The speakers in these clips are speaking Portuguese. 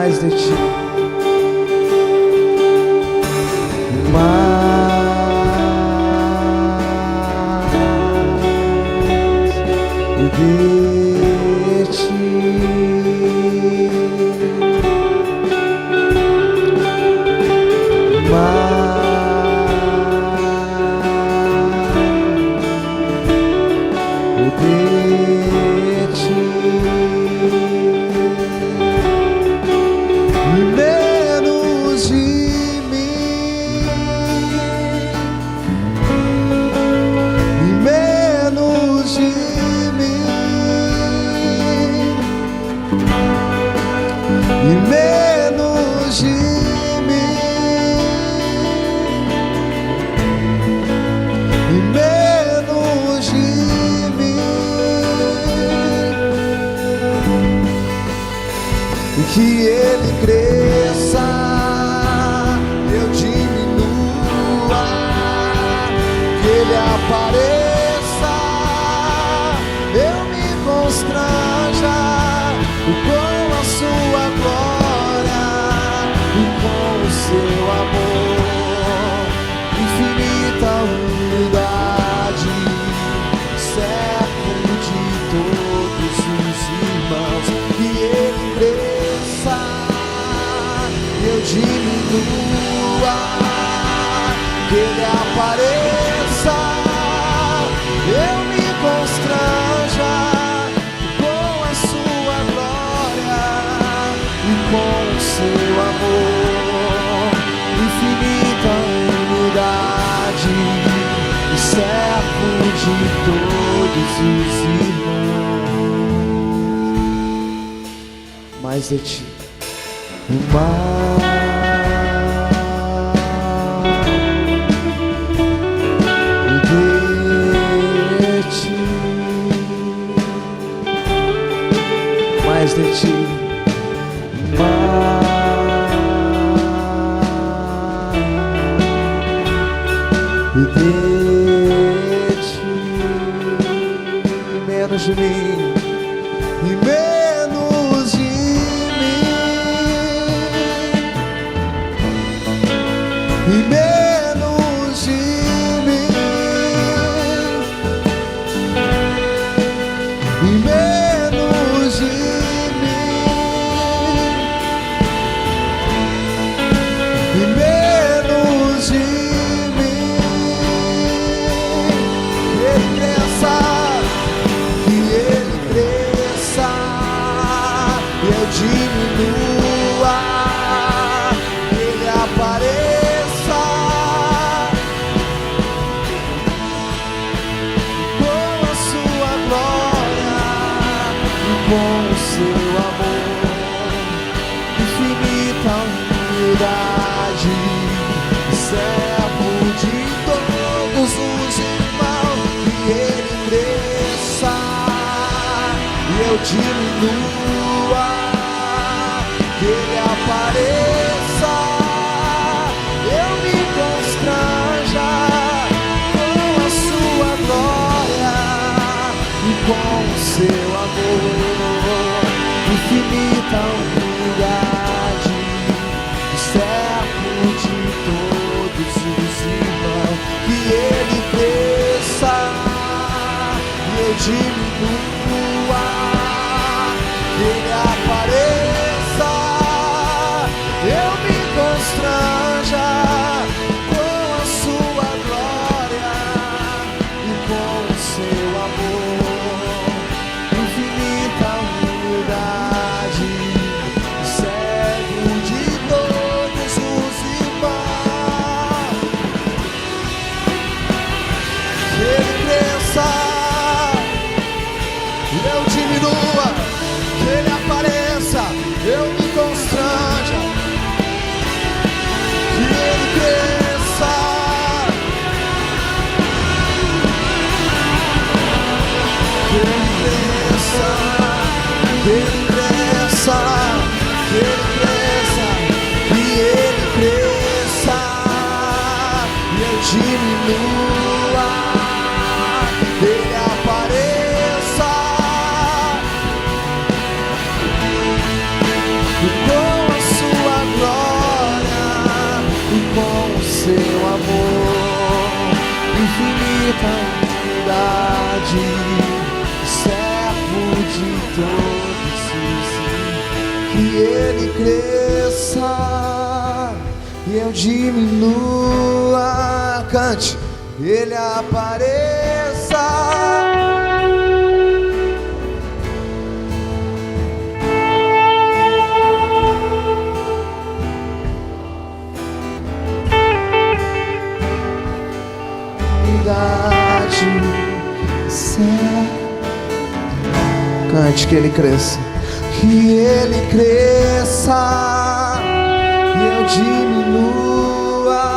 mais de ti, mais de ti, que ele cresça, eu diminua, que ele apareça, eu me constranja com a sua glória e com o seu amor, infinita unidade, certo de todos os irmãos, que ele cresça, eu diminua, que ele apareça, eu me constranja com a sua glória e com o seu amor, infinita unidade, e servo de todos os irmãos. Mais de ti, mais de ti, mais de ti, mais de ti, menos de mim e menos de e menos de mim, e menos de mim, e menos de mim, que ele cresça, e eu diminua, que ele apareça com a sua glória e com o seu amor, infinita unidade, servo de todos os irmãos, que ele cresça e eu diminua, que ele apareça, eu me constranja com a sua glória e com o seu amor, infinita unidade, servo de todos os irmãos, que ele cresça e eu diminua, que ele apareça, eu me constranja com a sua glória e com o seu amor, infinita unidade, servo de todos os irmãos, que ele cresça, infinita humildade, servo de todos os, que ele cresça e eu diminua. Cante, ele apareça. Cante, que ele cresça, que ele cresça e eu diminua.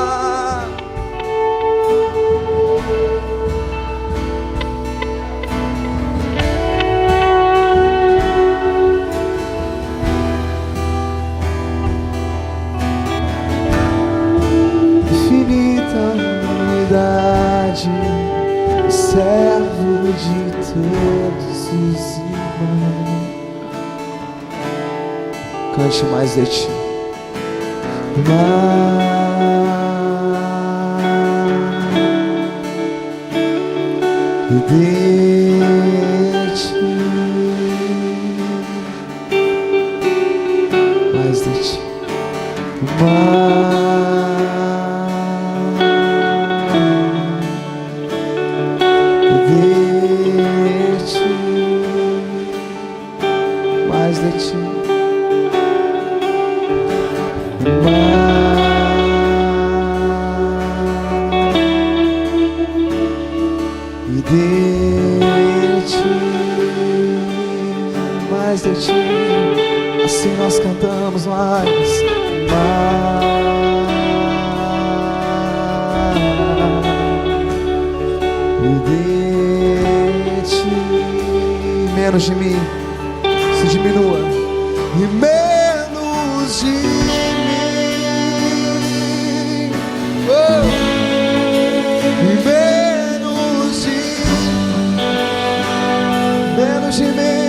Infinita humildade, servo de todos os irmãos. Cante mais de ti, mais de ti, mais de ti, mais de ti, mais de ti. Assim nós cantamos mais de ti. Menos de mim, se diminua, e menos de mim, oh, e menos de mim.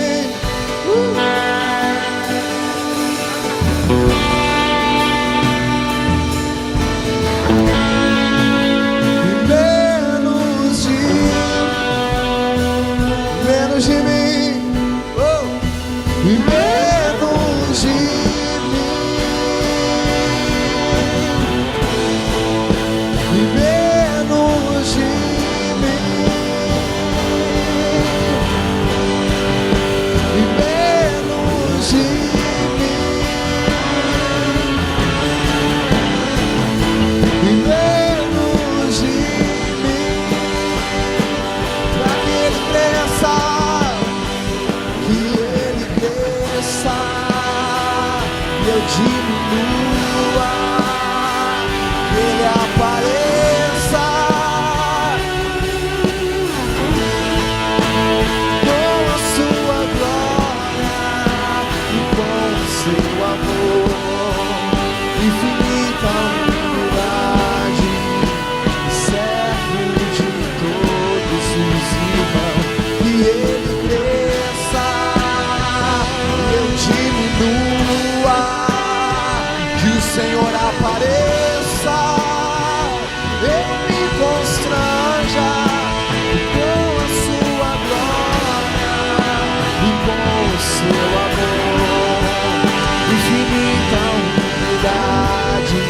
Diminua, que ele apareça com a sua glória e com o seu amor. Infinita humildade, servo de todos os irmãos, que ele cresça e eu diminua. Que o Senhor apareça, ele me constranja com a sua glória e com o seu amor. Infinita humildade,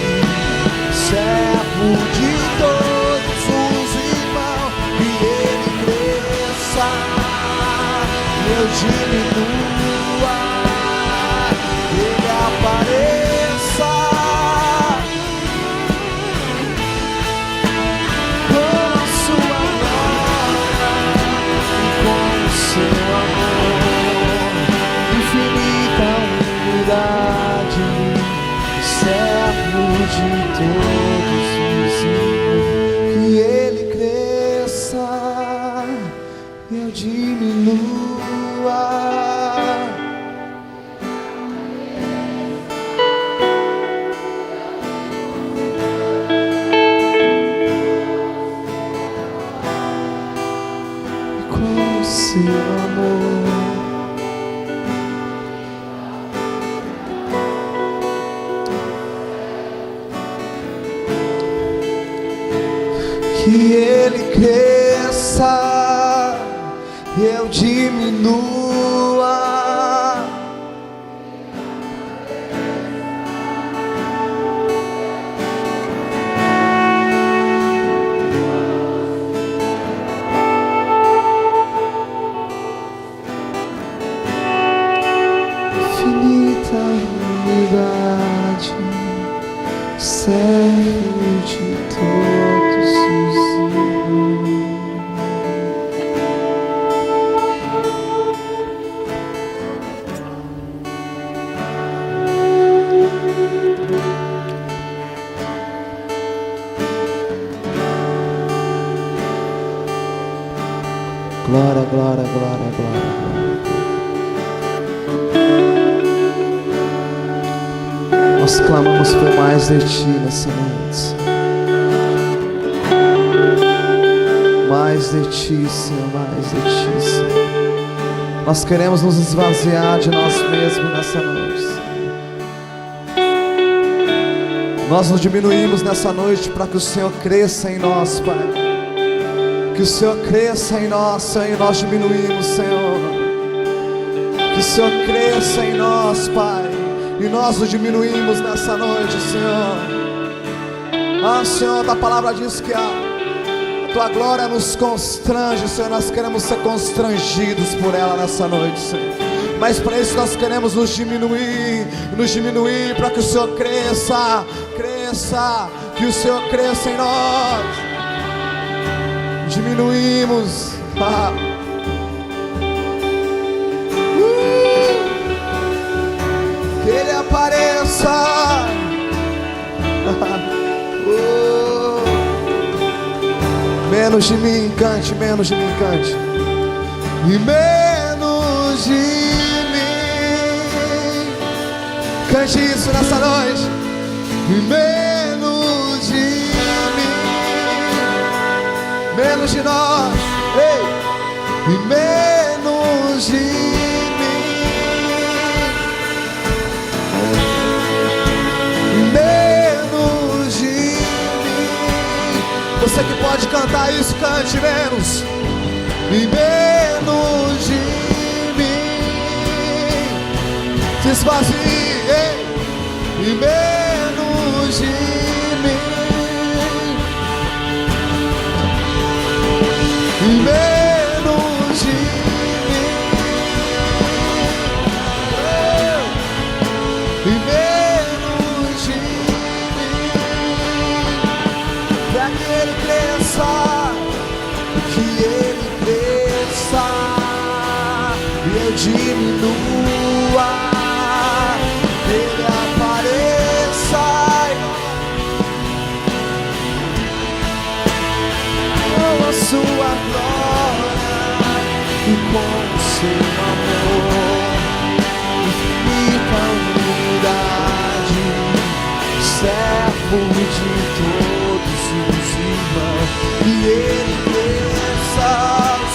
servo de todos os irmãos, que ele cresça e eu diminua, ele apareça. Servo de todos os irmãos, que ele cresça e eu diminua. E com o seu amor que ele cresça cresça, eu diminua. Infinita unidade, servo de todos os irmãos. Glória, glória, glória, glória. Nós clamamos por mais de Ti nessa noite. Mais de Ti, Senhor, mais de Ti, Senhor. Nós queremos nos esvaziar de nós mesmos nessa noite, Senhor. Nós nos diminuímos nessa noite para que o Senhor cresça em nós, Pai. Que o Senhor cresça em nós, Senhor, e nós diminuímos, Senhor. Que o Senhor cresça em nós, Pai, e nós nos diminuímos nessa noite, Senhor. Ah, Senhor, a palavra diz que a Tua glória nos constrange, Senhor. Nós queremos ser constrangidos por ela nessa noite, Senhor. Mas para isso nós queremos nos diminuir para que o Senhor cresça, que o Senhor cresça em nós. Diminuímos, que Ele apareça. Menos de mim, cante, menos de mim, cante. E menos de mim, cante isso nessa noite. E menos de mim, menos de nós, ei. E menos de mim, menos de mim. Você que pode cantar isso, cante menos. E menos de mim, se esvazie, ei. E menos de mim, e menos de mim, e menos de mim, para que Ele cresça, e eu diminua, que Ele apareça com a Sua glória e com o Seu amor, infinita unidade, servo de todos os irmãos, e Ele cresça,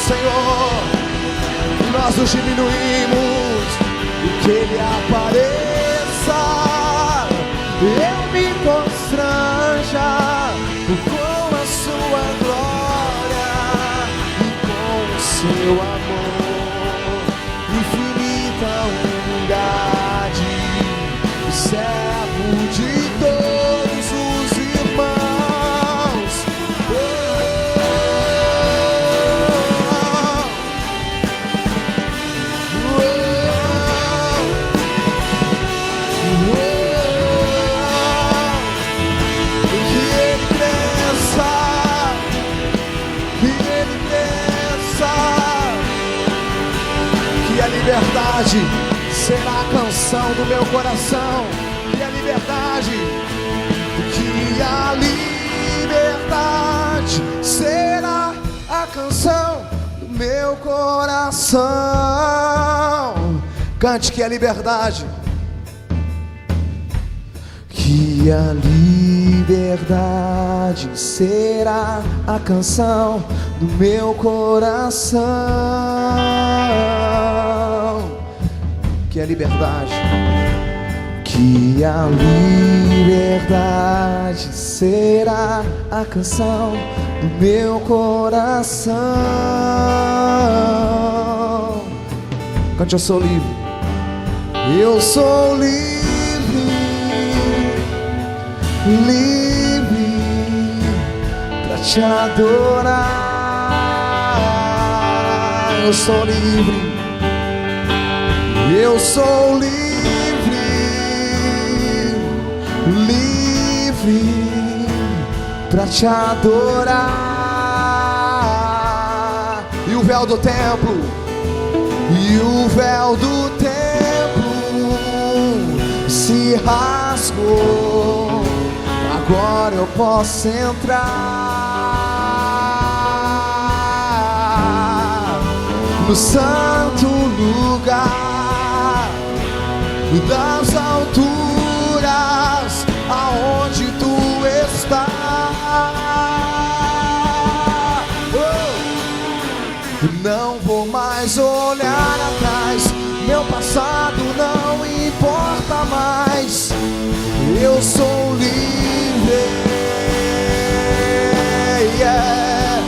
Senhor, e nós nos diminuímos, e que Ele apareça, eu me constranja com a Sua glória e com o Seu amor, infinita unidade, servo de todos os irmãos. Liberdade será a canção do meu coração. Que a liberdade, que a liberdade será a canção do meu coração. Cante que a liberdade, que a liberdade será a canção do meu coração. Que a liberdade, que Que a liberdade será a canção do meu coração. Cante: eu sou livre. Eu sou livre, livre pra te adorar. Eu sou livre. Eu sou livre, livre pra te adorar. E o véu do templo, e o véu do templo se rasgou. Agora eu posso entrar no santo lugar das alturas, aonde tu estás. Não vou mais olhar atrás, meu passado não importa mais. Eu sou livre, yeah.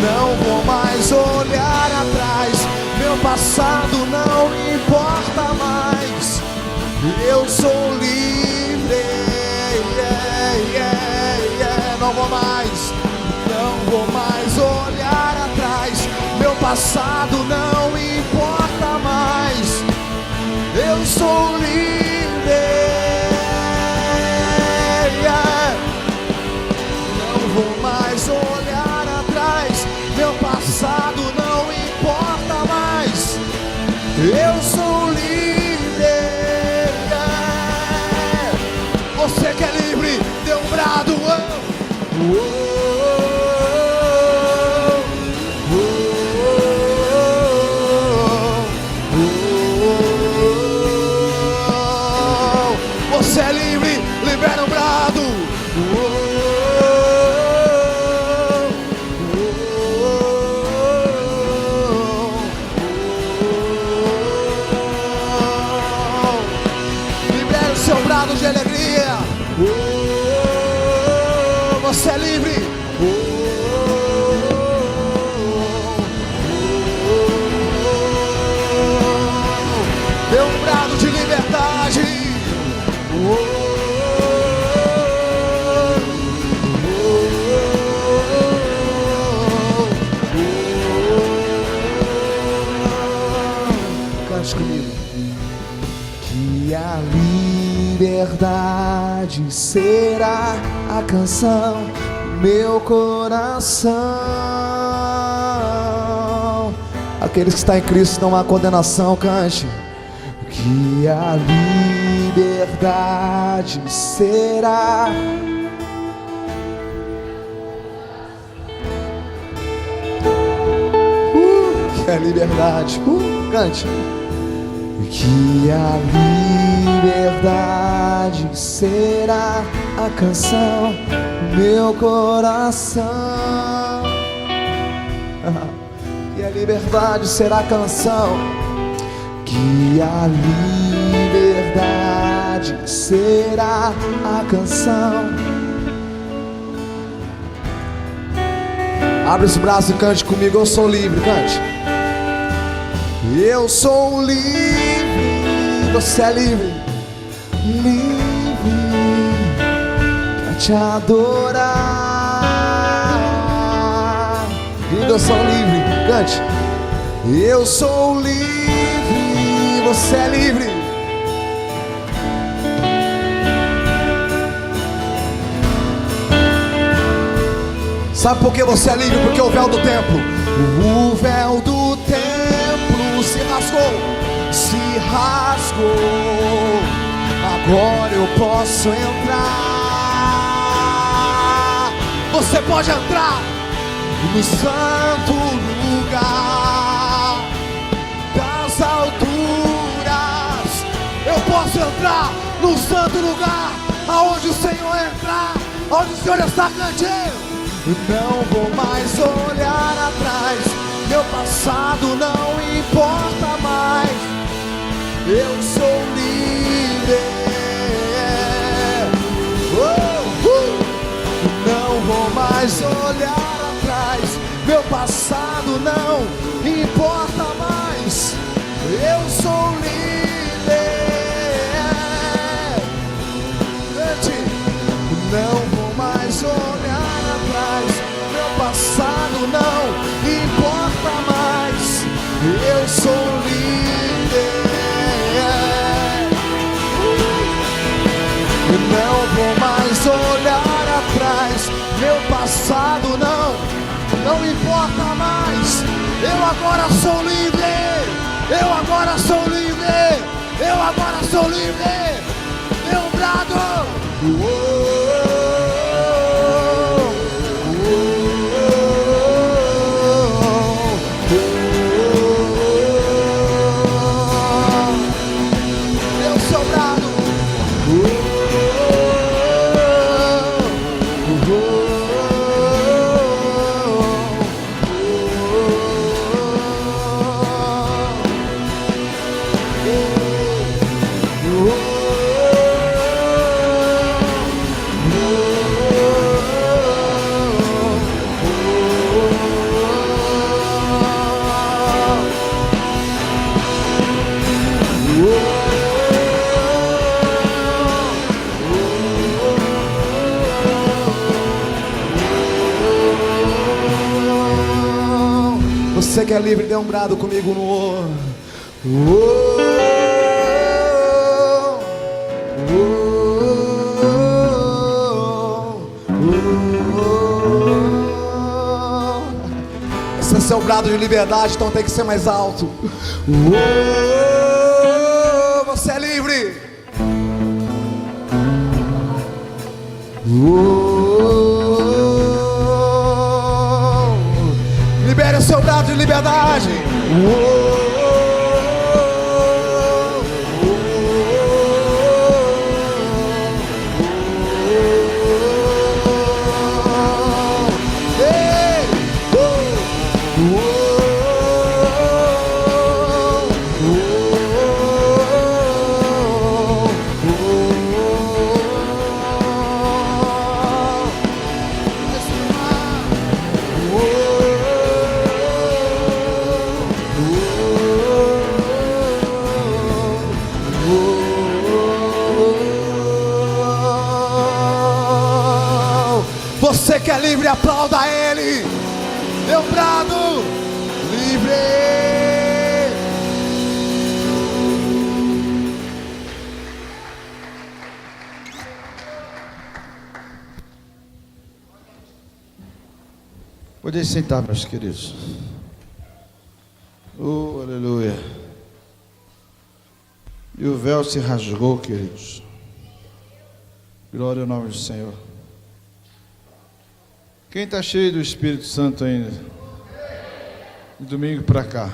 Não vou mais olhar atrás, meu passado não importa mais. Eu sou livre, yeah, yeah, yeah. Não vou mais olhar atrás, meu passado não importa mais. Eu sou livre, yeah. Não vou mais olhar atrás, meu passado não importa mais. Eu sou livre, yeah. Você que é livre, dê um brado. Você é livre, libera um brado. Libera o seu brado de alegria. Você é livre. Dê um brado de liberdade. Cante comigo. Que a liberdade será a canção do meu coração. Aqueles que estão em Cristo não há condenação. Cante. Que a liberdade será que a liberdade cante. Que a liberdade será a canção do meu coração. Que a liberdade será a canção. Que a liberdade será a canção. Abre os braços e cante comigo. Eu sou livre, cante. Eu sou livre. Você é livre. Livre pra te adorar. Diga: eu sou livre, cante. Eu sou livre. Você é livre. Sabe por que você é livre? Porque o véu do templo, o véu do templo se rasgou, se rasgou. Agora eu posso entrar. Você pode entrar no santo lugar das alturas. Eu posso entrar no santo lugar, aonde o Senhor entrar, aonde o Senhor está. Cante. Não vou mais olhar atrás, meu passado não importa mais. Eu sou livre. mais olhar atrás, meu passado não importa mais. Eu sou livre. Não vou mais olhar atrás, meu passado não importa mais. Eu sou livre. Não vou mais olhar atrás, meu passado não importa mais. Eu agora sou livre. Eu agora sou livre. Eu agora sou livre. Dê um brado. Você que é livre, dê um brado comigo no ouro. Esse é seu brado de liberdade, então tem que ser mais alto. Você é livre. Libere o seu brado de liberdade. Você que é livre, aplauda Ele. Dê um brado. Livre. Podem sentar, meus queridos. Oh, aleluia. E o véu se rasgou, queridos. Glória ao nome do Senhor. Quem está cheio do Espírito Santo ainda? De domingo para cá.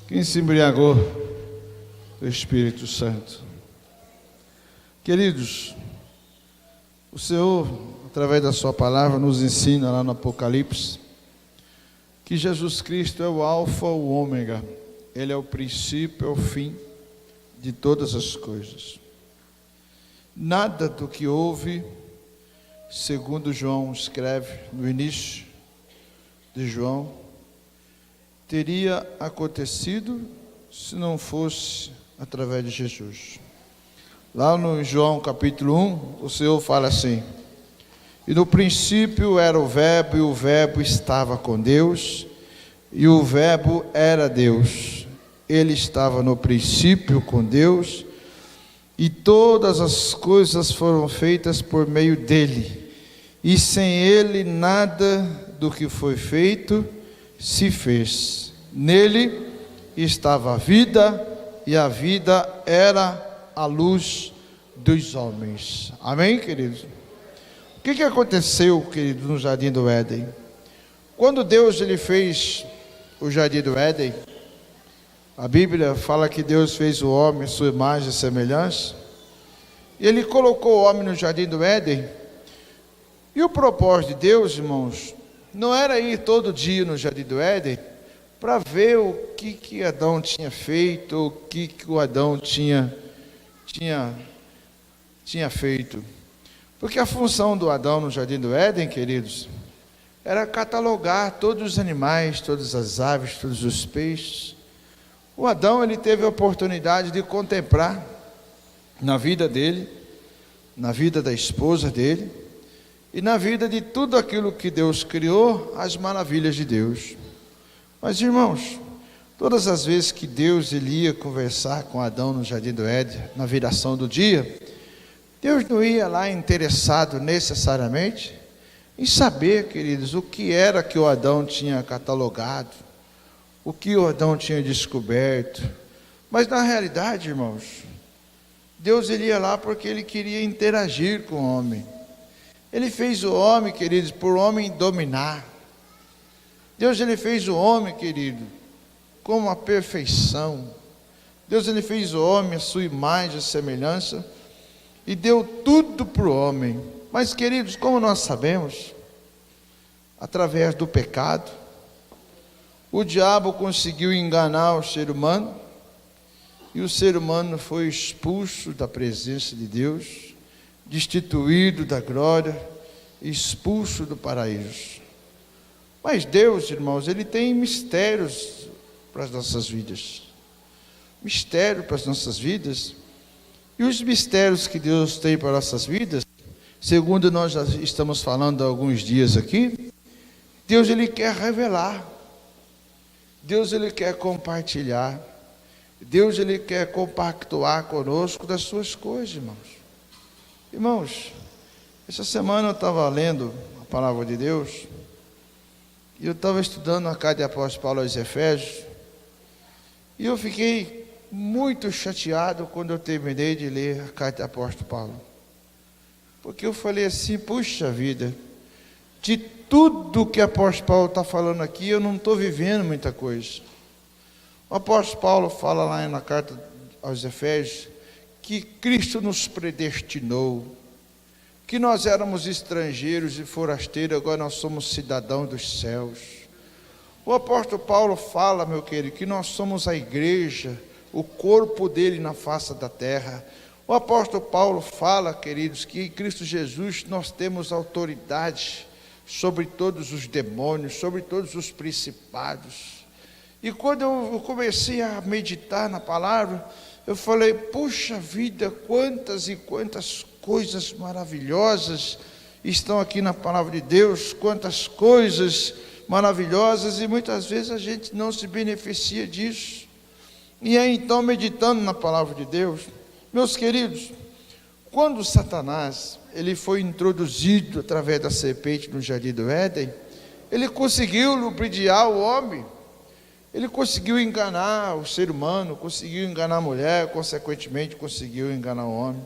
Quem se embriagou do Espírito Santo? Queridos, o Senhor, através da sua palavra, nos ensina lá no Apocalipse que Jesus Cristo é o alfa, o ômega. Ele é o princípio, é o fim de todas as coisas. Nada do que houve, segundo João escreve no início de João, teria acontecido se não fosse através de Jesus. Lá no João capítulo 1, o Senhor fala assim: e no princípio era o Verbo, e o Verbo estava com Deus, e o Verbo era Deus. Ele estava no princípio com Deus, e todas as coisas foram feitas por meio dele, e sem ele nada do que foi feito se fez. Nele estava a vida, e a vida era a luz dos homens. Amém, queridos? O que aconteceu, querido, no Jardim do Éden? Quando Deus ele fez o Jardim do Éden, a Bíblia fala que Deus fez o homem à sua imagem e semelhança, e Ele colocou o homem no Jardim do Éden. E o propósito de Deus, irmãos, não era ir todo dia no Jardim do Éden para ver o que Adão tinha feito, o que o Adão tinha feito. Porque a função do Adão no Jardim do Éden, queridos, era catalogar todos os animais, todas as aves, todos os peixes. O Adão, ele teve a oportunidade de contemplar na vida dele, na vida da esposa dele e na vida de tudo aquilo que Deus criou, as maravilhas de Deus. Mas, irmãos, todas as vezes que Deus ele ia conversar com Adão no Jardim do Éden, na viração do dia, Deus não ia lá interessado necessariamente em saber, queridos, o que era que o Adão tinha catalogado, o que o Adão tinha descoberto. Mas na realidade, irmãos, Deus ele ia lá porque ele queria interagir com o homem. Ele fez o homem, queridos, por o homem dominar. Deus ele fez o homem, querido, com uma perfeição. Deus ele fez o homem a sua imagem, a semelhança, e deu tudo para o homem. Mas, queridos, como nós sabemos, através do pecado, o diabo conseguiu enganar o ser humano, e o ser humano foi expulso da presença de Deus, destituído da glória, expulso do paraíso. Mas Deus, irmãos, ele tem mistérios para as nossas vidas. Mistério para as nossas vidas. E os mistérios que Deus tem para as nossas vidas, segundo nós já estamos falando há alguns dias aqui, Deus ele quer revelar. Deus ele quer compartilhar. Deus ele quer compactuar conosco das suas coisas, irmãos. Irmãos, essa semana eu estava lendo a palavra de Deus, e eu estava estudando a carta de apóstolo Paulo aos Efésios, e eu fiquei muito chateado quando eu terminei de ler a carta de apóstolo Paulo, porque eu falei assim, puxa vida, de tudo que o apóstolo Paulo está falando aqui, eu não estou vivendo muita coisa. O apóstolo Paulo fala lá na carta aos Efésios, que Cristo nos predestinou, que nós éramos estrangeiros e forasteiros, agora nós somos cidadãos dos céus. O apóstolo Paulo fala, meu querido, que nós somos a igreja, o corpo dele na face da terra. O apóstolo Paulo fala, queridos, que em Cristo Jesus nós temos autoridade sobre todos os demônios, sobre todos os principados. E quando eu comecei a meditar na palavra, eu falei, puxa vida, quantas e quantas coisas maravilhosas estão aqui na palavra de Deus, quantas coisas maravilhosas, e muitas vezes a gente não se beneficia disso. E aí então, meditando na palavra de Deus, meus queridos, quando Satanás ele foi introduzido através da serpente no Jardim do Éden, ele conseguiu ludibriar o homem, ele conseguiu enganar o ser humano, conseguiu enganar a mulher, consequentemente conseguiu enganar o homem.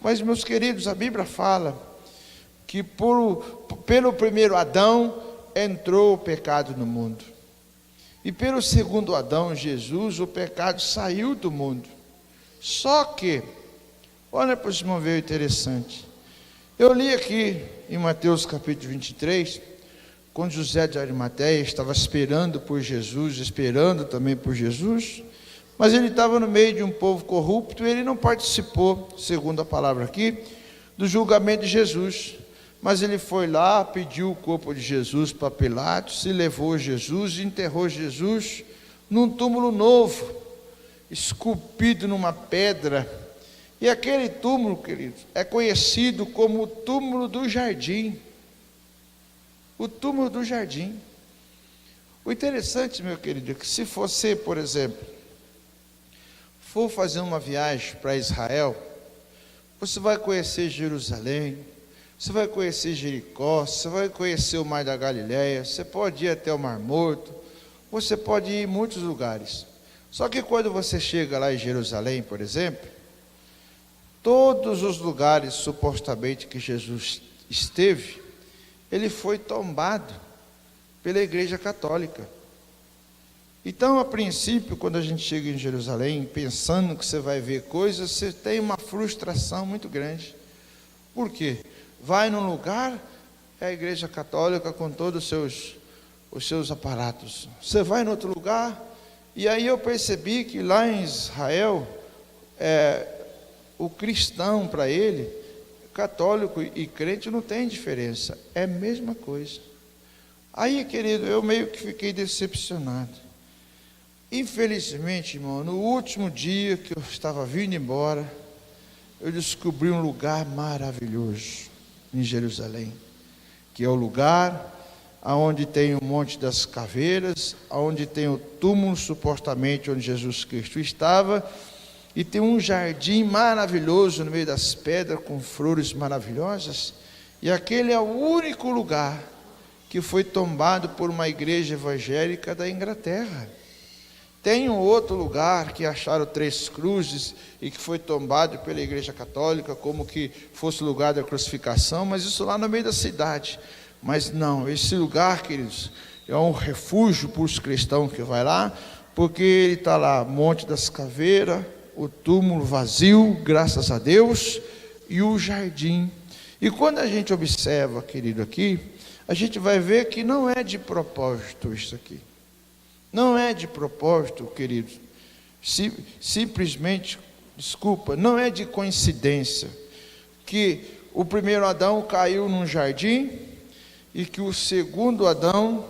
Mas, meus queridos, a Bíblia fala que pelo primeiro Adão entrou o pecado no mundo, e pelo segundo Adão, Jesus, o pecado saiu do mundo. Só que, olha para esse ver interessante, eu li aqui em Mateus capítulo 23, quando José de Arimateia estava esperando por Jesus, esperando também por Jesus, mas ele estava no meio de um povo corrupto, e ele não participou, segundo a palavra aqui, do julgamento de Jesus, mas ele foi lá, pediu o corpo de Jesus para Pilatos, se levou Jesus, enterrou Jesus num túmulo novo, esculpido numa pedra, e aquele túmulo, queridos, é conhecido como o túmulo do jardim, o túmulo do jardim. O interessante, meu querido, é que se você, por exemplo, for fazer uma viagem para Israel, você vai conhecer Jerusalém, você vai conhecer Jericó, você vai conhecer o Mar da Galileia, você pode ir até o Mar Morto, você pode ir em muitos lugares. Só que quando você chega lá em Jerusalém, por exemplo, todos os lugares supostamente que Jesus esteve, ele foi tombado pela Igreja Católica. Então, a princípio, quando a gente chega em Jerusalém, pensando que você vai ver coisas, você tem uma frustração muito grande. Por quê? Vai num lugar, é a Igreja Católica com todos os seus aparatos. Você vai em outro lugar, e aí eu percebi que lá em Israel, o cristão, para ele, católico e crente não tem diferença, é a mesma coisa. Aí, querido, eu meio que fiquei decepcionado. Infelizmente, irmão, no último dia que eu estava vindo embora, eu descobri um lugar maravilhoso em Jerusalém, que é o lugar aonde tem o Monte das Caveiras, aonde tem o túmulo supostamente onde Jesus Cristo estava, e tem um jardim maravilhoso no meio das pedras com flores maravilhosas, e aquele é o único lugar que foi tombado por uma igreja evangélica da Inglaterra. Tem um outro lugar que acharam 3 cruzes e que foi tombado pela igreja católica como que fosse o lugar da crucificação, mas isso lá no meio da cidade. Mas não, esse lugar, queridos, é um refúgio para os cristãos que vai lá, porque ele está lá, Monte das Caveiras, o túmulo vazio, graças a Deus, e o jardim. E quando a gente observa, querido, aqui, a gente vai ver que não é de propósito isso aqui. Não é de propósito, querido. Simplesmente, não é de coincidência que o primeiro Adão caiu num jardim e que o segundo Adão,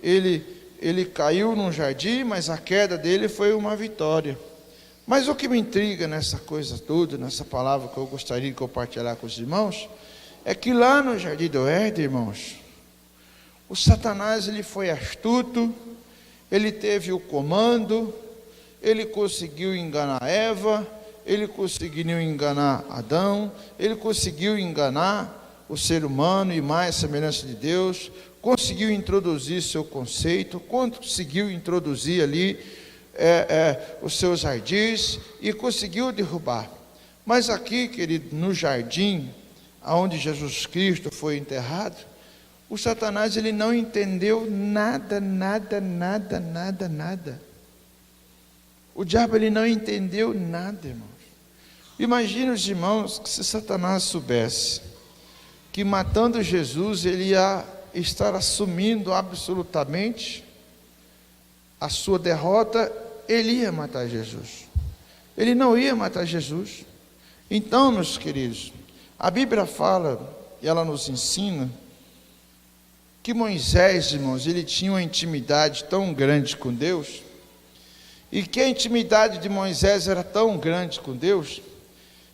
ele caiu num jardim, mas a queda dele foi uma vitória. Mas o que me intriga nessa coisa toda, nessa palavra que eu gostaria de compartilhar com os irmãos, é que lá no jardim do Éden, irmãos, o Satanás ele foi astuto, ele teve o comando, ele conseguiu enganar Eva, ele conseguiu enganar Adão, ele conseguiu enganar o ser humano e mais semelhança de Deus, conseguiu introduzir seu conceito, conseguiu introduzir ali os seus ardis e conseguiu derrubar. Mas aqui, querido, no jardim, onde Jesus Cristo foi enterrado, o Satanás ele não entendeu nada. O diabo ele não entendeu nada, irmãos. Imagina os irmãos que se Satanás soubesse que matando Jesus ele ia estar assumindo absolutamente a sua derrota, ele ia matar Jesus. Ele não ia matar Jesus. Então, meus queridos, a Bíblia fala e ela nos ensina que Moisés, irmãos, ele tinha uma intimidade tão grande com Deus, e que a intimidade de Moisés era tão grande com Deus,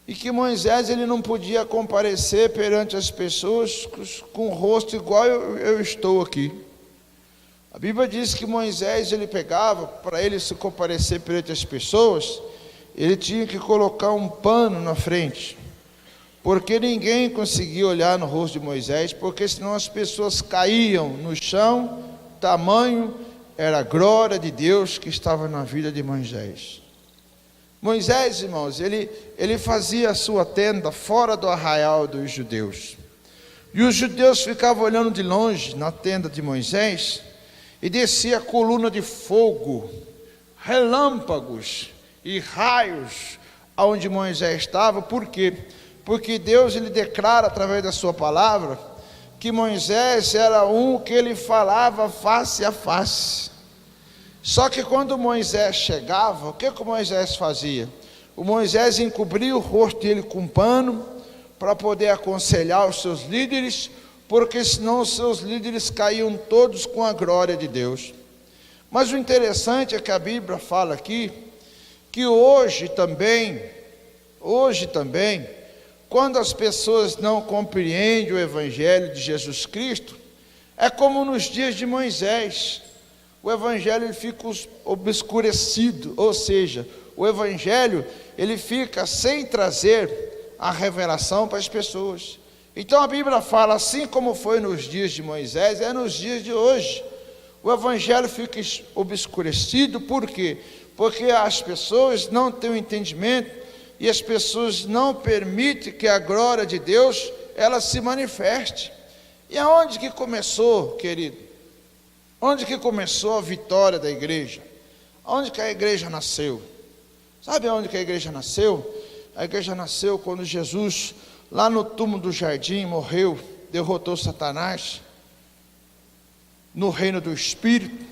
e que Moisés ele não podia comparecer perante as pessoas com o rosto igual eu estou aqui. A Bíblia diz que Moisés ele pegava, para ele se comparecer perante as pessoas, ele tinha que colocar um pano na frente, porque ninguém conseguia olhar no rosto de Moisés, porque senão as pessoas caíam no chão, tamanho era a glória de Deus que estava na vida de Moisés. Moisés, irmãos, ele fazia a sua tenda fora do arraial dos judeus, e os judeus ficavam olhando de longe na tenda de Moisés, e descia coluna de fogo, relâmpagos e raios, aonde Moisés estava. Por quê? Porque Deus ele declara através da sua palavra que Moisés era um que ele falava face a face. Só que quando Moisés chegava, o que Moisés fazia? O Moisés encobria o rosto dele com um pano para poder aconselhar os seus líderes, porque senão os seus líderes caíam todos com a glória de Deus. Mas o interessante é que a Bíblia fala aqui que hoje também, quando as pessoas não compreendem o Evangelho de Jesus Cristo, é como nos dias de Moisés, o Evangelho ele fica obscurecido, ou seja, o Evangelho ele fica sem trazer a revelação para as pessoas. Então a Bíblia fala, assim como foi nos dias de Moisés, é nos dias de hoje. O Evangelho fica obscurecido, por quê? Porque as pessoas não têm o entendimento, e as pessoas não permitem que a glória de Deus, ela se manifeste. E aonde que começou, querido? Onde que começou a vitória da igreja? Onde que a igreja nasceu? Sabe onde que a igreja nasceu? A igreja nasceu quando Jesus, lá no túmulo do jardim, morreu, derrotou Satanás, no reino do Espírito,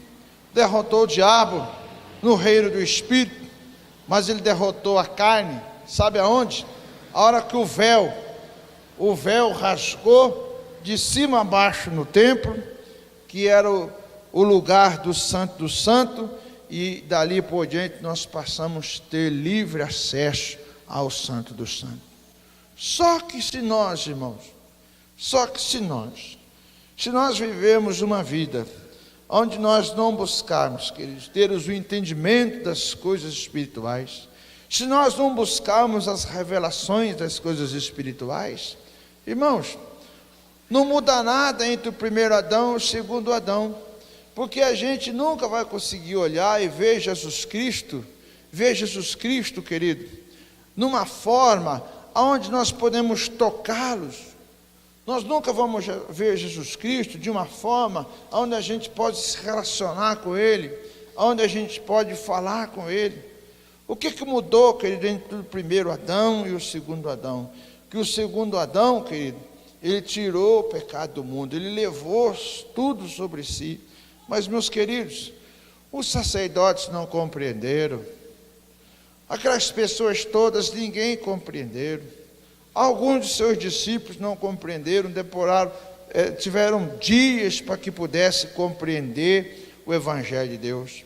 derrotou o diabo, no reino do Espírito, mas ele derrotou a carne. Sabe aonde? A hora que o véu o véu rasgou de cima a baixo no templo, que era o lugar do santo, e dali por diante nós passamos a ter livre acesso ao santo dos santos. Só que se nós, irmãos, se nós vivemos uma vida onde nós não buscarmos, queridos, ter o entendimento das coisas espirituais, se nós não buscarmos as revelações das coisas espirituais, irmãos, não muda nada entre o primeiro Adão e o segundo Adão, porque a gente nunca vai conseguir olhar e ver Jesus Cristo, querido, numa forma onde nós podemos tocá-los. Nós nunca vamos ver Jesus Cristo de uma forma onde a gente pode se relacionar com Ele, onde a gente pode falar com Ele. O que mudou, querido, entre o primeiro Adão e o segundo Adão? Que o segundo Adão, querido, ele tirou o pecado do mundo, ele levou tudo sobre si. Mas, meus queridos, os sacerdotes não compreenderam. Aquelas pessoas todas, ninguém compreenderam. Alguns de seus discípulos não compreenderam, tiveram dias para que pudesse compreender o Evangelho de Deus.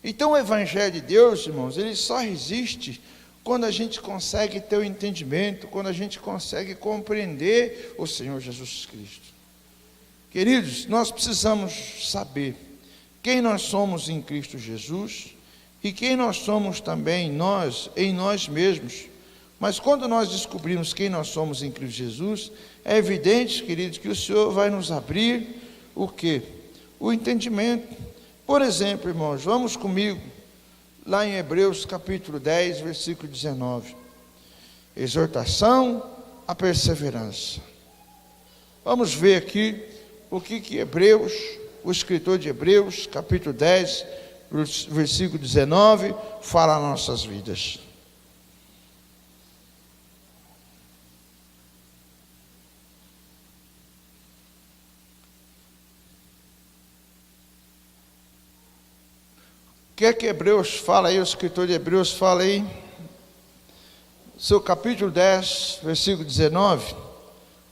Então o Evangelho de Deus, irmãos, ele só existe quando a gente consegue ter o entendimento, quando a gente consegue compreender o Senhor Jesus Cristo. Queridos, nós precisamos saber quem nós somos em Cristo Jesus e quem nós somos também em nós mesmos. Mas quando nós descobrimos quem nós somos em Cristo Jesus, é evidente, queridos, que o Senhor vai nos abrir o quê? O entendimento. Por exemplo, irmãos, vamos comigo lá em Hebreus capítulo 10, versículo 19. Exortação à perseverança. Vamos ver aqui o que Hebreus, o escritor de Hebreus, capítulo 10, versículo 19, fala às nossas vidas. O que é que Hebreus fala aí, o escritor de Hebreus fala aí, seu capítulo 10, versículo 19,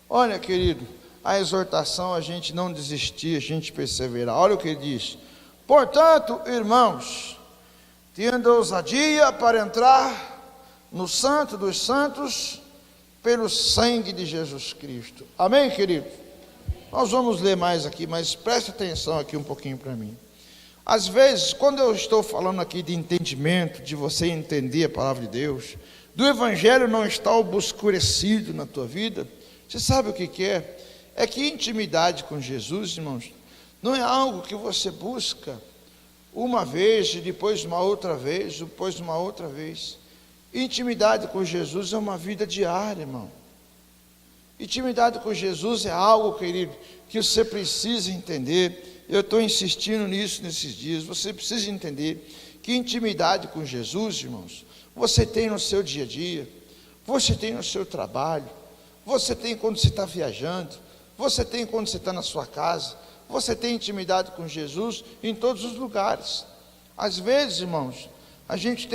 olha, querido, a exortação a gente não desistir, a gente perseverar. Olha o que ele diz: portanto, irmãos, tendo ousadia para entrar no santo dos santos, pelo sangue de Jesus Cristo. Amém, querido? Nós vamos ler mais aqui, mas preste atenção aqui um pouquinho para mim. Às vezes, quando eu estou falando aqui de entendimento, de você entender a palavra de Deus, do Evangelho não estar obscurecido na tua vida, você sabe o que é? É que intimidade com Jesus, irmãos, não é algo que você busca uma vez e depois uma outra vez, depois uma outra vez. Intimidade com Jesus é uma vida diária, irmão. Intimidade com Jesus é algo, querido, que você precisa entender. Eu estou insistindo nisso nesses dias. Você precisa entender que intimidade com Jesus, irmãos, você tem no seu dia a dia, você tem no seu trabalho, você tem quando você está viajando, você tem quando você está na sua casa, você tem intimidade com Jesus em todos os lugares. Às vezes, irmãos, a gente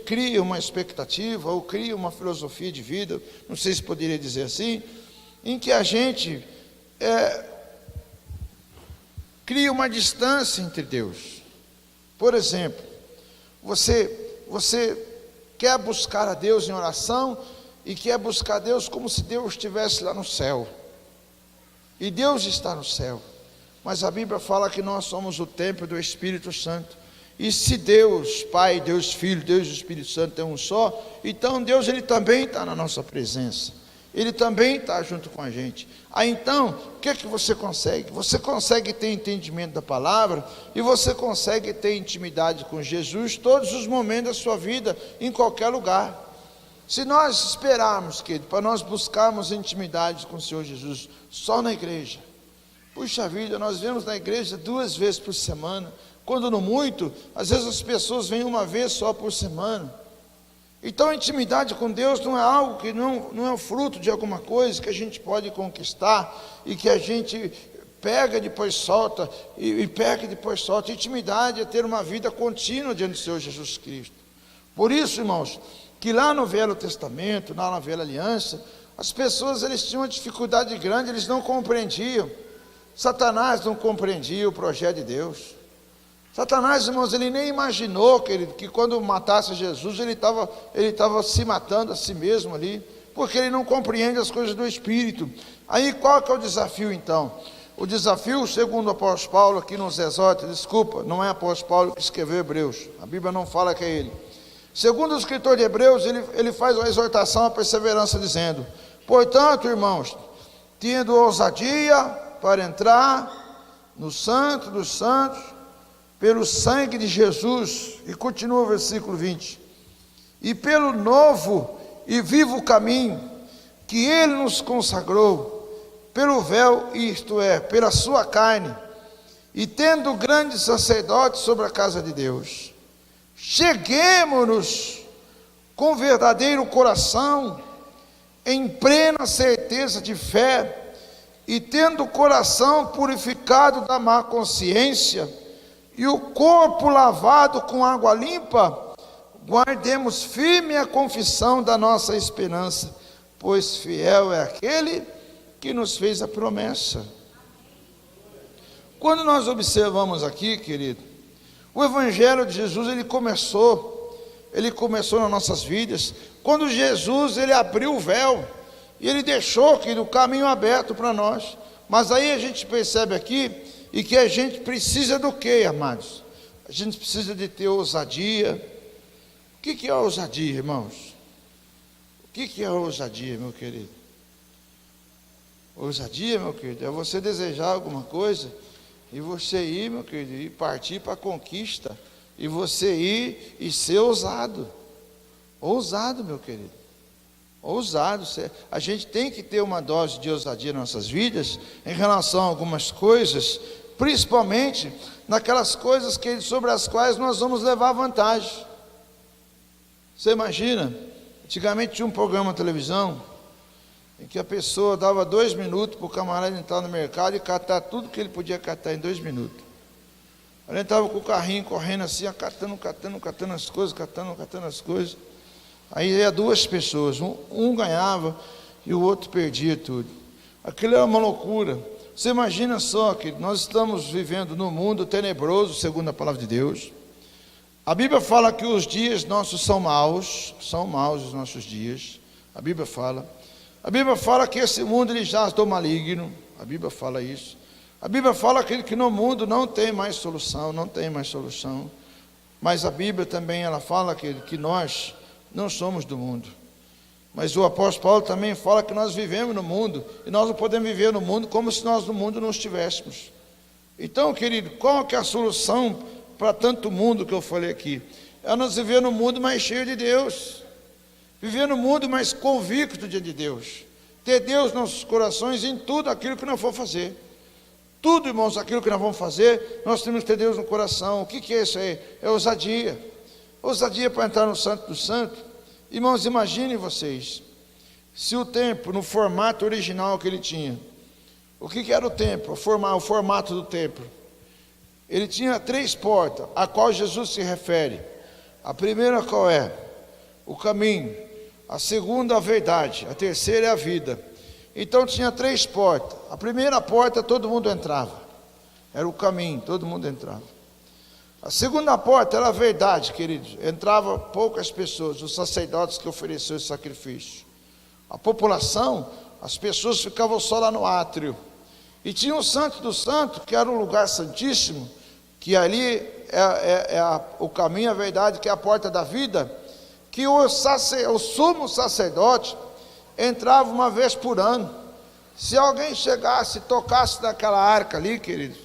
cria uma expectativa ou cria uma filosofia de vida, não sei se poderia dizer assim, em que a gente cria uma distância entre Deus. Por exemplo, você quer buscar a Deus em oração e quer buscar a Deus como se Deus estivesse lá no céu. E Deus está no céu. Mas a Bíblia fala que nós somos o templo do Espírito Santo. E se Deus Pai, Deus Filho, Deus e Espírito Santo é um só, então Deus ele também está na nossa presença. Ele também está junto com a gente. Aí então, o que é que você consegue? Você consegue ter entendimento da palavra e você consegue ter intimidade com Jesus todos os momentos da sua vida, em qualquer lugar. Se nós esperarmos, querido, para nós buscarmos intimidade com o Senhor Jesus só na igreja, puxa vida, nós vemos na igreja 2 vezes por semana, quando não muito, às vezes as pessoas vêm uma vez só por semana. Então a intimidade com Deus não é algo que não é fruto de alguma coisa que a gente pode conquistar e que a gente pega e depois solta, e pega e depois solta. Intimidade é ter uma vida contínua diante do Senhor Jesus Cristo. Por isso, irmãos, que lá no Velho Testamento, lá na Velha Aliança, As pessoas, eles tinham uma dificuldade grande, eles não compreendiam. Satanás não compreendia o projeto de Deus. Satanás, irmãos, ele nem imaginou que quando matasse Jesus, ele estava se matando a si mesmo ali, porque ele não compreende as coisas do Espírito. Aí qual que é o desafio então? O desafio, segundo o apóstolo Paulo aqui nos exorta, desculpa, não é o apóstolo Paulo que escreveu Hebreus, a Bíblia não fala que é ele. Segundo o escritor de Hebreus, ele faz uma exortação à perseverança, dizendo: portanto, irmãos, tendo ousadia para entrar no Santo dos Santos, pelo sangue de Jesus, e continua o versículo 20, e pelo novo e vivo caminho que Ele nos consagrou, pelo véu, isto é, pela sua carne, e tendo grande sacerdote sobre a casa de Deus, cheguemo-nos com verdadeiro coração, em plena certeza de fé, e tendo o coração purificado da má consciência, e o corpo lavado com água limpa, guardemos firme a confissão da nossa esperança, pois fiel é aquele que nos fez a promessa. Quando nós observamos aqui, querido, o Evangelho de Jesus, ele começou nas nossas vidas, quando Jesus, ele abriu o véu, e ele deixou, querido, o caminho aberto para nós. Mas aí a gente percebe aqui, e que a gente precisa do quê, amados? A gente precisa de ter ousadia. O que é ousadia, irmãos? O que é ousadia, meu querido? Ousadia, meu querido, é você desejar alguma coisa e você ir, meu querido, e partir para a conquista, e você ir e ser ousado. Ousado, meu querido. Ousado. A gente tem que ter uma dose de ousadia nas nossas vidas em relação a algumas coisas, principalmente naquelas coisas sobre as quais nós vamos levar vantagem. Você imagina, antigamente tinha um programa na televisão em que a pessoa dava 2 minutos para o camarada entrar no mercado e catar tudo que ele podia catar em 2 minutos. Ele estava com o carrinho correndo assim, catando as coisas. Aí ia 2 pessoas, um ganhava e o outro perdia tudo. Aquilo era uma loucura. Você imagina só que nós estamos vivendo num mundo tenebroso, segundo a palavra de Deus. A Bíblia fala que os dias nossos são maus os nossos dias. A Bíblia fala que esse mundo ele jaz do maligno. A Bíblia fala isso. A Bíblia fala que no mundo não tem mais solução. Mas a Bíblia também ela fala que nós não somos do mundo. Mas o apóstolo Paulo também fala que nós vivemos no mundo, e nós não podemos viver no mundo como se nós no mundo não estivéssemos. Então, querido, qual que é a solução para tanto mundo que eu falei aqui? É nós viver no mundo mais cheio de Deus, viver no mundo mais convicto de Deus, ter Deus nos nossos corações em tudo aquilo que nós for fazer. Tudo, irmãos, aquilo que nós vamos fazer, nós temos que ter Deus no coração. O que é isso aí? É ousadia. Ousadia para entrar no Santo do Santo. Irmãos, imaginem vocês, se o templo, no formato original que ele tinha, o que era o templo? O formato do templo. Ele tinha 3 portas, a qual Jesus se refere. A primeira qual é? O caminho. A segunda, a verdade. A terceira é a vida. Então tinha 3 portas. A primeira porta todo mundo entrava. Era o caminho, todo mundo entrava. A segunda porta era a verdade, queridos. Entrava poucas pessoas, os sacerdotes que ofereciam esse sacrifício. A população, as pessoas ficavam só lá no átrio. E tinha o Santo do Santo, que era o lugar santíssimo, que ali o caminho, a verdade, que é a porta da vida, que o sumo sacerdote entrava uma vez por ano. Se alguém chegasse, tocasse naquela arca ali, queridos,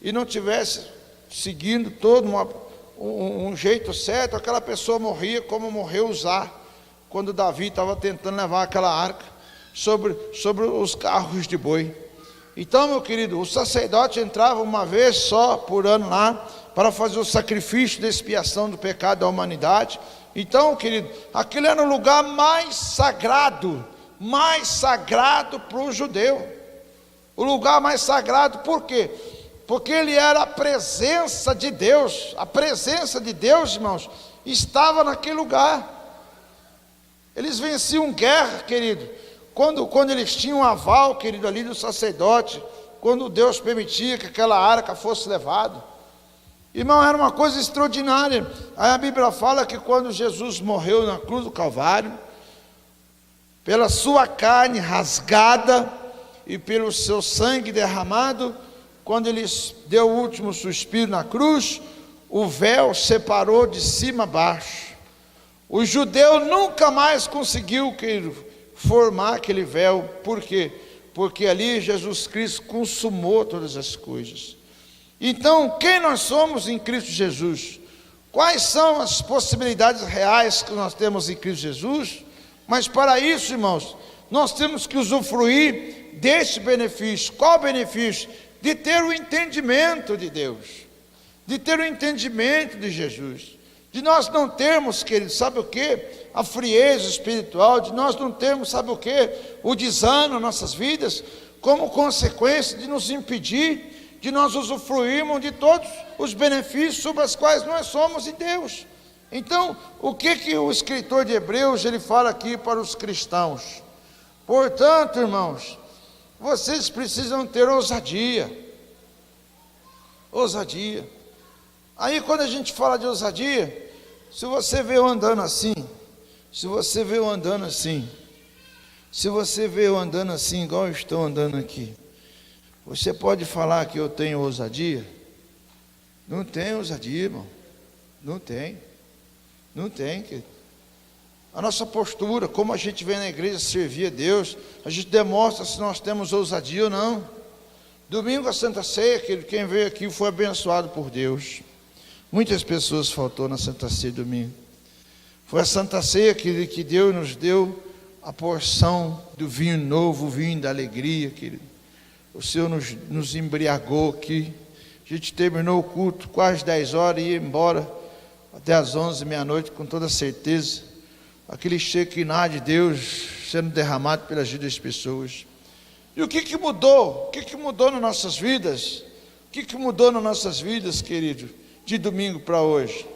e não tivesse seguindo todo um jeito certo, aquela pessoa morria como morreu Uzá, quando Davi estava tentando levar aquela arca sobre os carros de boi. Então, meu querido, o sacerdote entrava uma vez só por ano lá, para fazer o sacrifício de expiação do pecado da humanidade. Então, querido, aquele era o lugar mais sagrado para o judeu. O lugar mais sagrado, por quê? Porque ele era a presença de Deus. A presença de Deus, irmãos, estava naquele lugar. Eles venciam guerra, querido, quando eles tinham um aval, querido, ali do sacerdote, quando Deus permitia que aquela arca fosse levada. Irmão, era uma coisa extraordinária. Aí a Bíblia fala que quando Jesus morreu na cruz do Calvário, pela sua carne rasgada e pelo seu sangue derramado, quando ele deu o último suspiro na cruz, o véu separou de cima a baixo. O judeu nunca mais conseguiu, querido, formar aquele véu. Por quê? Porque ali Jesus Cristo consumou todas as coisas. Então, quem nós somos em Cristo Jesus? Quais são as possibilidades reais que nós temos em Cristo Jesus? Mas para isso, irmãos, nós temos que usufruir deste benefício. Qual benefício? De ter o entendimento de Deus, de ter o entendimento de Jesus, de nós não termos, queridos, sabe o que? A frieza espiritual, de nós não termos, sabe o que? O desânimo nas nossas vidas, como consequência de nos impedir de nós usufruirmos de todos os benefícios sobre os quais nós somos em Deus. Então, o que o escritor de Hebreus, ele fala aqui para os cristãos? Portanto, irmãos, vocês precisam ter ousadia. Ousadia. Aí quando a gente fala de ousadia, se você vê eu andando assim, se você vê eu andando assim, se você vê eu andando assim, igual eu estou andando aqui, você pode falar que eu tenho ousadia? Não tem ousadia, irmão. Não tem. Não tem, querido. A nossa postura, como a gente vem na igreja servir a Deus, a gente demonstra se nós temos ousadia ou não. Domingo a Santa Ceia, quem veio aqui foi abençoado por Deus. Muitas pessoas faltou na Santa Ceia domingo. Foi a Santa Ceia que Deus nos deu a porção do vinho novo, o vinho da alegria, querido. O Senhor nos embriagou aqui. A gente terminou o culto quase 10 horas e ia embora até as 11, meia-noite, com toda certeza. Aquele Shekinah de Deus sendo derramado pelas vidas das pessoas. E o que mudou? O que mudou nas nossas vidas? O que mudou nas nossas vidas, querido, de domingo para hoje?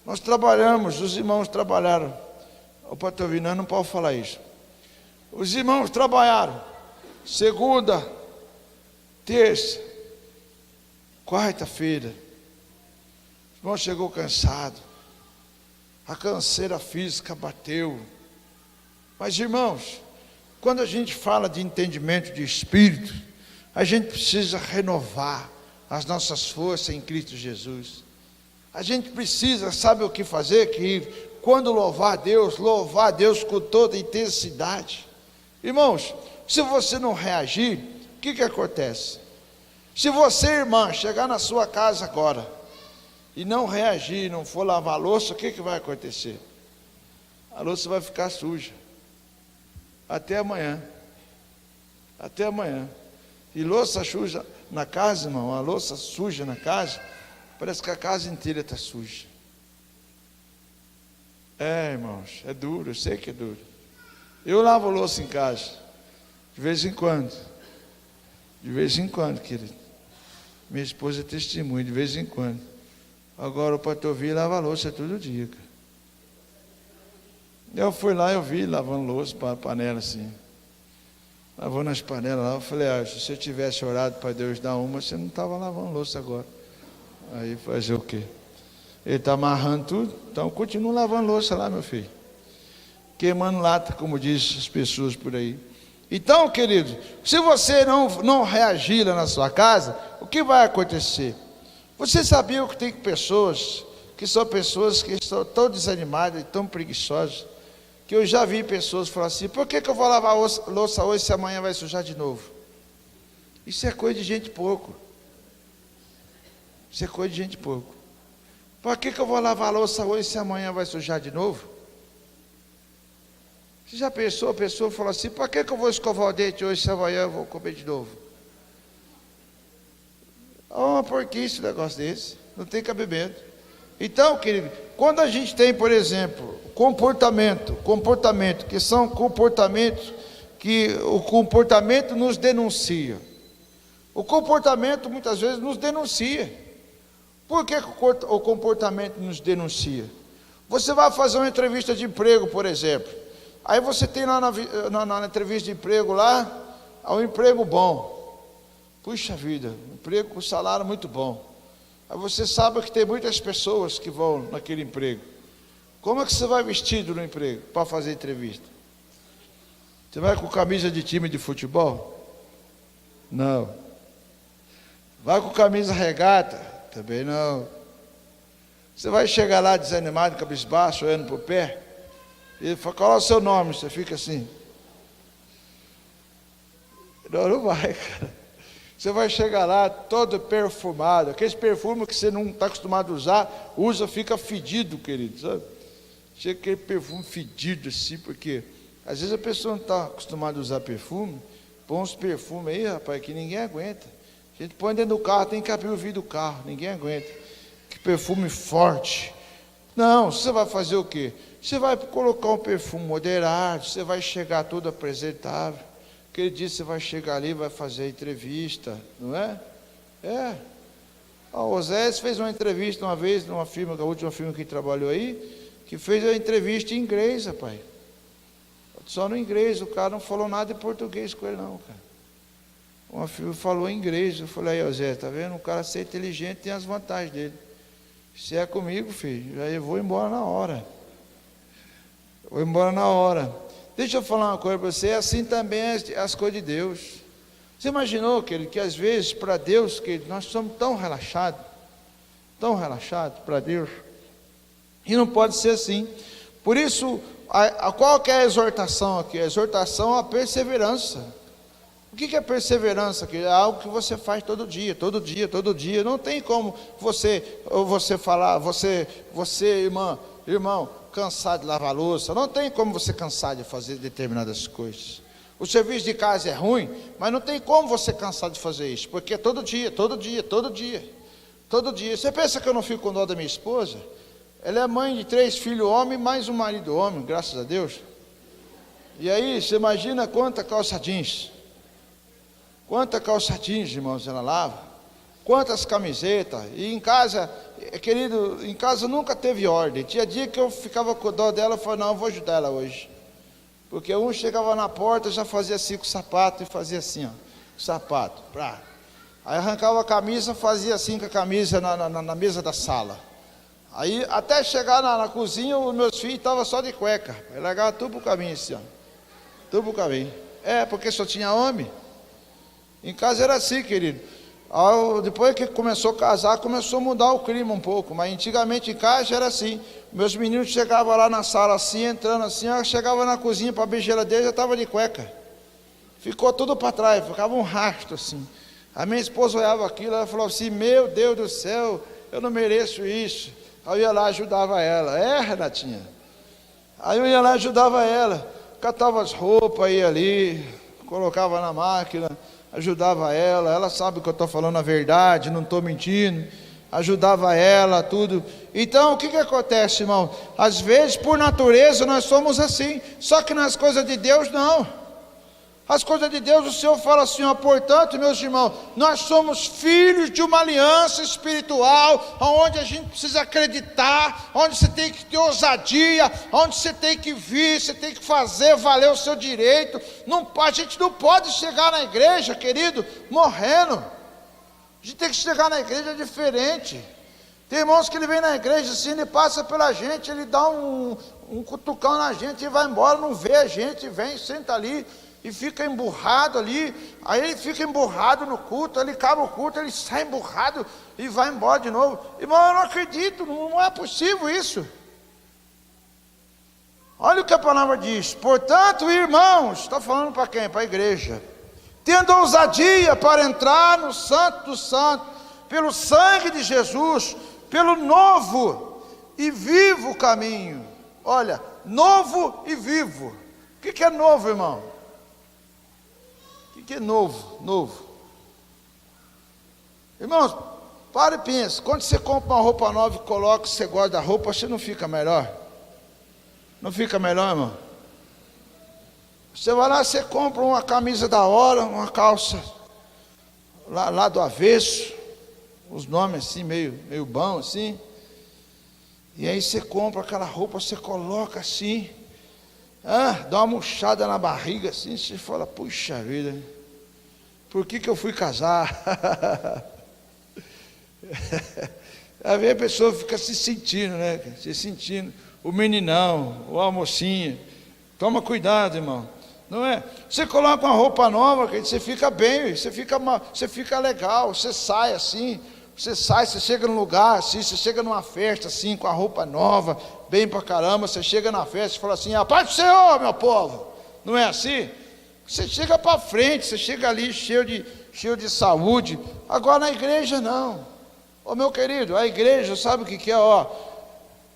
Nós trabalhamos, os irmãos trabalharam. O pastor Vinão não pode falar isso. Os irmãos trabalharam segunda, terça, quarta-feira. O irmão chegou cansado. A canseira física bateu. Mas, irmãos, quando a gente fala de entendimento de espírito, a gente precisa renovar as nossas forças em Cristo Jesus. A gente precisa, sabe o que fazer? Que quando louvar a Deus com toda intensidade. Irmãos, se você não reagir, o que acontece? Se você, irmã, chegar na sua casa agora e não reagir, não for lavar a louça, o que vai acontecer? A louça vai ficar suja. Até amanhã. Até amanhã. E louça suja na casa, irmão, a louça suja na casa, parece que a casa inteira está suja. É, irmãos, é duro, eu sei que é duro. Eu lavo louça em casa, de vez em quando. De vez em quando, querido. Minha esposa é testemunha, de vez em quando. Agora o pastor Vi lava a louça todo dia, cara. Eu fui lá, eu vi lavando louça, panela assim. Lavando as panelas lá, eu falei, se você tivesse orado para Deus dar uma, você não estava lavando louça agora. Aí fazer o quê? Ele está amarrando tudo, então continua lavando louça lá, meu filho. Queimando lata, como dizem as pessoas por aí. Então, querido, se você não reagir lá na sua casa, o que vai acontecer? Você sabia que tem pessoas que são pessoas que estão tão desanimadas e tão preguiçosas, que eu já vi pessoas falar assim, por que eu vou lavar a louça hoje se amanhã vai sujar de novo? Isso é coisa de gente pouco. Isso é coisa de gente pouco. Por que eu vou lavar a louça hoje se amanhã vai sujar de novo? Você já pensou, a pessoa falou assim, por que eu vou escovar o dente hoje se amanhã eu vou comer de novo? Por que esse negócio desse? Não tem cabimento. Então, querido, quando a gente tem, por exemplo, comportamento, que são comportamentos que o comportamento nos denuncia. O comportamento muitas vezes nos denuncia. Por que o comportamento nos denuncia? Você vai fazer uma entrevista de emprego, por exemplo. Aí você tem lá na entrevista de emprego lá, um emprego bom. Puxa vida, um emprego com salário muito bom. Aí você sabe que tem muitas pessoas que vão naquele emprego. Como é que você vai vestido no emprego para fazer entrevista? Você vai com camisa de time de futebol? Não. Vai com camisa regata? Também não. Você vai chegar lá desanimado, cabisbaixo, olhando para o pé? E ele fala, qual é o seu nome? Você fica assim. Não vai, cara. Você vai chegar lá todo perfumado, aqueles perfumes que você não está acostumado a usar, usa, fica fedido, querido, sabe? Chega aquele perfume fedido assim, porque às vezes a pessoa não está acostumada a usar perfume, põe uns perfumes aí, rapaz, que ninguém aguenta. A gente põe dentro do carro, tem que abrir o vidro do carro, ninguém aguenta. Que perfume forte. Não, você vai fazer o quê? Você vai colocar um perfume moderado, você vai chegar todo apresentável. Aquele dia você vai chegar ali e vai fazer a entrevista, não é? É. O Osés fez uma entrevista uma vez numa firma, a última firma que trabalhou aí, que fez a entrevista em inglês, rapaz. Só no inglês, o cara não falou nada em português com ele não, cara. Uma firma falou em inglês, eu falei, aí Osés, tá vendo? O cara ser inteligente tem as vantagens dele. Se é comigo, filho, aí eu vou embora na hora. Vou embora na hora. Deixa eu falar uma coisa para você, assim também as coisas de Deus. Você imaginou, querido, que às vezes para Deus, querido, nós somos tão relaxados para Deus, e não pode ser assim. Por isso, qual que é a exortação aqui? A exortação é a perseverança. O que é perseverança? É algo que você faz todo dia. Não tem como você falar, você irmão, cansar de lavar louça. Não tem como você cansar de fazer determinadas coisas. O serviço de casa é ruim, mas não tem como você cansar de fazer isso, porque é todo dia. Você pensa que eu não fico com dó da minha esposa? Ela é mãe de 3 filhos homem, mais um marido homem, graças a Deus. E aí, você imagina quanta calça jeans, irmãos, ela lava. Quantas camisetas. E em casa, querido, em casa nunca teve ordem. Tinha dia que eu ficava com dó dela, eu falava, não, eu vou ajudar ela hoje. Porque um chegava na porta, já fazia assim com o sapato, e fazia assim, ó, com o sapato, aí arrancava a camisa, fazia assim com a camisa na mesa da sala. Aí até chegar na cozinha, os meus filhos estavam só de cueca. Aí largava tudo pro caminho assim, ó. Tudo pro caminho. Porque só tinha homem. Em casa era assim, querido. Depois que começou a casar, começou a mudar o clima um pouco. Mas antigamente em casa era assim. Meus meninos chegavam lá na sala assim, entrando assim, eu chegava na cozinha para abrir a geladeira, já estava de cueca. Ficou tudo para trás, ficava um rastro assim. A minha esposa olhava aquilo, ela falou assim, meu Deus do céu, eu não mereço isso. Aí eu ia lá e ajudava ela. Renatinha. Aí eu ia lá e ajudava ela. Catava as roupas, ia ali, colocava na máquina, ajudava ela sabe que eu estou falando a verdade, não estou mentindo, ajudava ela, tudo. Então o que acontece, irmão? Às vezes por natureza nós somos assim, só que nas coisas de Deus não. As coisas de Deus, o Senhor fala assim, ó, portanto, meus irmãos, nós somos filhos de uma aliança espiritual, onde a gente precisa acreditar, onde você tem que ter ousadia, onde você tem que vir, você tem que fazer valer o seu direito. A gente não pode chegar na igreja, querido, morrendo. A gente tem que chegar na igreja diferente. Tem irmãos que ele vem na igreja assim, ele passa pela gente, ele dá um cutucão na gente e vai embora, não vê a gente, vem, senta ali, e fica emburrado ali. Aí ele fica emburrado no culto, ele acaba o culto, ele sai emburrado e vai embora de novo. Irmão, eu não acredito, não é possível isso. Olha o que a palavra diz, portanto, irmãos, está falando para quem? Para a igreja, tendo ousadia para entrar no Santo dos Santos, pelo sangue de Jesus, pelo novo e vivo caminho. Olha, novo e vivo. O que é novo, irmão? O que é novo? Irmãos, para e pensa, quando você compra uma roupa nova e coloca, você gosta da roupa, você não fica melhor? Não fica melhor, irmão? Você vai lá, você compra uma camisa da hora, uma calça lá do avesso, os nomes assim, meio bom assim, e aí você compra aquela roupa, você coloca assim, dá uma murchada na barriga assim, você fala, puxa vida, por que eu fui casar? Às vezes a pessoa fica se sentindo, né? Se sentindo, o meninão, ou a mocinha. Toma cuidado, irmão. Não é? Você coloca uma roupa nova, você fica bem, você fica legal, você sai assim, você chega num lugar assim, você chega numa festa assim, com a roupa nova, bem pra caramba, você chega na festa e fala assim, a paz do Senhor, meu povo. Não é assim? Você chega para frente, você chega ali cheio de saúde. Agora na igreja não. Ô meu querido, a igreja sabe o que é, ó?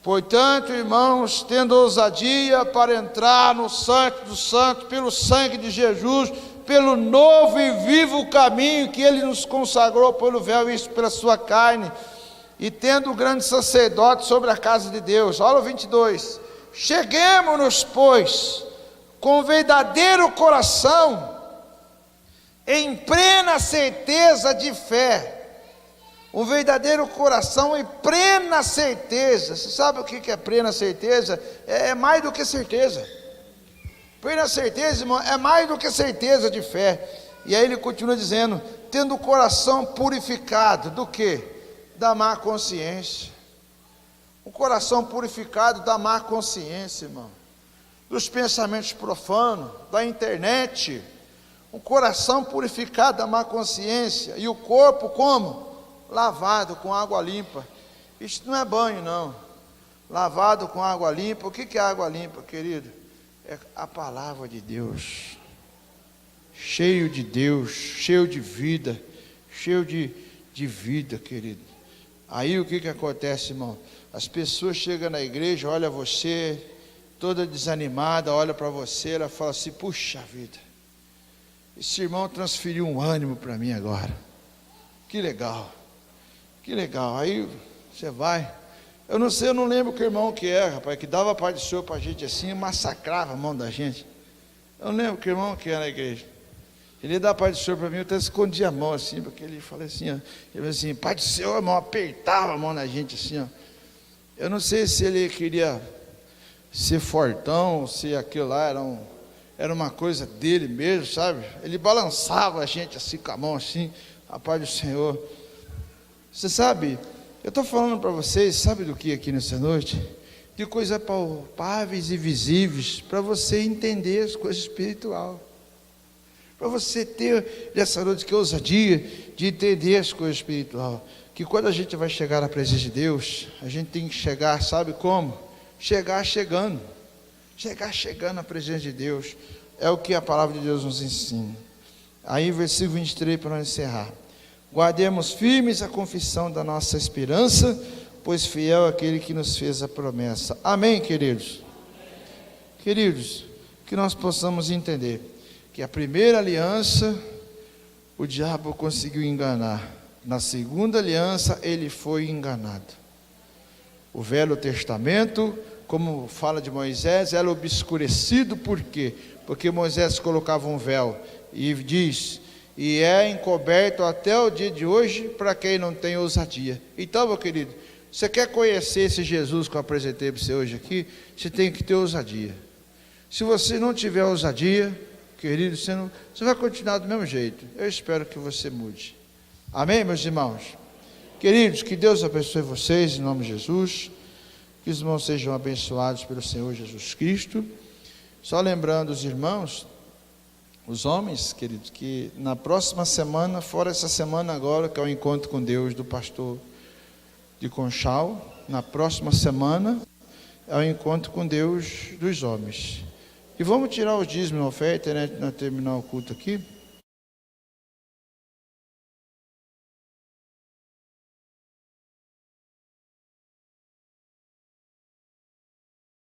Portanto, irmãos, tendo ousadia para entrar no Santo dos Santos, pelo sangue de Jesus, pelo novo e vivo caminho que Ele nos consagrou pelo véu, isso pela sua carne, e tendo o grande sacerdote sobre a casa de Deus. Olha o 22. Cheguemo-nos, pois, com verdadeiro coração, em plena certeza de fé. Um verdadeiro coração e plena certeza. Você sabe o que é plena certeza? É mais do que certeza. Plena certeza, irmão, é mais do que certeza de fé. E aí ele continua dizendo, tendo o coração purificado, do quê? Da má consciência. Um coração purificado da má consciência, irmão. Dos pensamentos profanos, da internet. Um coração purificado da má consciência. E o corpo como? Lavado com água limpa. Isso não é banho, não. Lavado com água limpa. O que é água limpa, querido? É a palavra de Deus. Cheio de Deus, cheio de vida, cheio de vida, querido. Aí o que acontece, irmão? As pessoas chegam na igreja, olha você, toda desanimada, olha para você, ela fala assim, puxa vida, esse irmão transferiu um ânimo para mim agora. Que legal. Que legal, aí você vai, eu não sei, eu não lembro que irmão que é, rapaz, que dava a paz do Senhor para a gente assim, e massacrava a mão da gente. Eu não lembro que irmão que é na igreja. Ele dá a paz do Senhor para mim, eu até escondi a mão assim, porque ele falou assim, ó, ele falou assim, paz do Senhor, irmão, apertava a mão na gente assim, ó. Eu não sei se ele queria ser fortão, se aquilo lá era uma coisa dele mesmo, sabe? Ele balançava a gente assim com a mão assim, a paz do Senhor. Você sabe, eu estou falando para vocês, sabe do que aqui nessa noite? De coisas palpáveis e visíveis, para você entender as coisas espirituais. Para você ter nessa noite que ousadia de entender as coisas espirituais. Que quando a gente vai chegar na presença de Deus, a gente tem que chegar, sabe como? Chegar chegando na presença de Deus. É o que a palavra de Deus nos ensina. Aí versículo 23 para nós encerrar. Guardemos firmes a confissão da nossa esperança, pois fiel é aquele que nos fez a promessa. Amém, queridos? Queridos, que nós possamos entender que a primeira aliança, o diabo conseguiu enganar. Na segunda aliança, ele foi enganado. O Velho Testamento, como fala de Moisés, era obscurecido, por quê? Porque Moisés colocava um véu, e diz... E é encoberto até o dia de hoje para quem não tem ousadia. Então, meu querido, você quer conhecer esse Jesus que eu apresentei para você hoje aqui? Você tem que ter ousadia. Se você não tiver ousadia, querido, você vai continuar do mesmo jeito. Eu espero que você mude. Amém, meus irmãos? Queridos, que Deus abençoe vocês em nome de Jesus. Que os irmãos sejam abençoados pelo Senhor Jesus Cristo. Só lembrando os irmãos, os homens, queridos, que na próxima semana, fora essa semana agora, que é o encontro com Deus do pastor de Conchal, na próxima semana é o encontro com Deus dos homens. E vamos tirar os dízimos na oferta, né, para terminar o culto aqui.